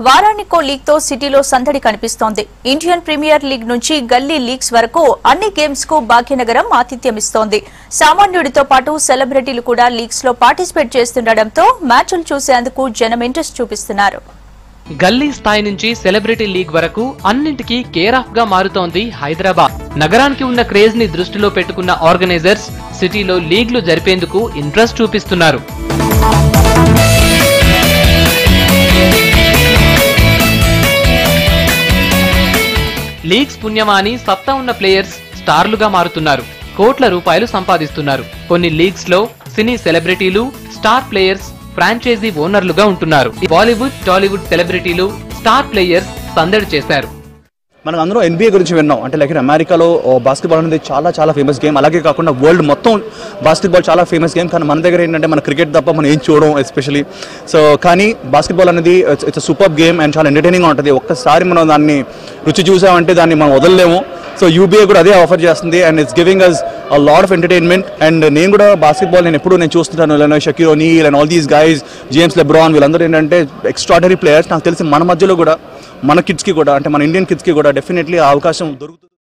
వారానికో league తో సిటీలో సందడి కనిపిస్తోంది. ఇండియన్ ప్రీమియర్ లీగ్ నుంచి గల్లీ లీగ్స్ వరకు అన్ని గేమ్స్ కు భాగ్యనగరం ఆతిథ్యమిస్తోంది. సామాన్యుడితో పాటు సెలబ్రిటీలు కూడా లీగ్స్ లో పార్టిసిపేట్ చేస్తుండటంతో మ్యాచ్లు చూసేందుకు జనం ఇంట్రెస్ట్ చూపిస్తున్నారు. గల్లీ స్థాయి నుంచి సెలబ్రిటీ లీగ్ వరకు అన్నింటికీ కేర్ ఆఫ్ గా మారుతోంది హైదరాబాద్. నగరానికి ఉన్న క్రేజ్ ని దృష్టిలో పెట్టుకున్న ఆర్గనైజర్స్ సిటీలో లీగ్లు జరిపేందుకు ఇంట్రెస్ట్ చూపిస్తున్నారు. లీగ్స్ పుణ్యమాని సత్తా ఉన్న ప్లేయర్స్ స్టార్లుగా మారుతున్నారు. కోట్ల రూపాయలు సంపాదిస్తున్నారు. కొన్ని లీగ్స్ లో సినీ సెలబ్రిటీలు, స్టార్ ప్లేయర్స్ ఫ్రాంచైజీ ఓనర్లుగా ఉంటున్నారు. బాలీవుడ్, టాలీవుడ్ సెలబ్రిటీలు, స్టార్ ప్లేయర్స్ సందడి చేశారు. మనకు అందరూ NBA గురించి విన్నాం. అంటే లైక్ అమెరికాలో బాస్కెట్బాల్ అనేది చాలా ఫేమస్ గేమ్. అలాగే కాకుండా వరల్డ్ మొత్తం బాస్కెట్బాల్ చాలా ఫేమస్ గేమ్. కానీ మన దగ్గర ఏంటంటే మన క్రికెట్ తప్ప మనం ఏం చూడడం ఎస్పెషలీ. సో కానీ బాస్కెట్బాల్ అనేది ఇట్స్ సూపర్ గేమ్ అండ్ చాలా ఎంటర్టైనింగ్గా ఉంటుంది. ఒక్కసారి మనం దాన్ని రుచి చూసామంటే దాన్ని మనం వదలలేము. సో UBA కూడా అదే ఆఫర్ చేస్తుంది and it's giving us a lot of entertainment. And నేను కూడా బాస్కెట్బాల్ నేను చూస్తుంటాను. Shaquille O'Neal and all these guys, James LeBron, వీళ్ళందరూ ఏంటంటే ఎక్స్ట్రాడనరీ ప్లేయర్స్. నాకు తెలిసి మన మధ్యలో కూడా మన కిడ్స్కి కూడా, అంటే మన ఇండియన్ కిడ్స్కి కూడా డెఫినెట్లీ ఆ అవకాశం దొరుకుతుంది.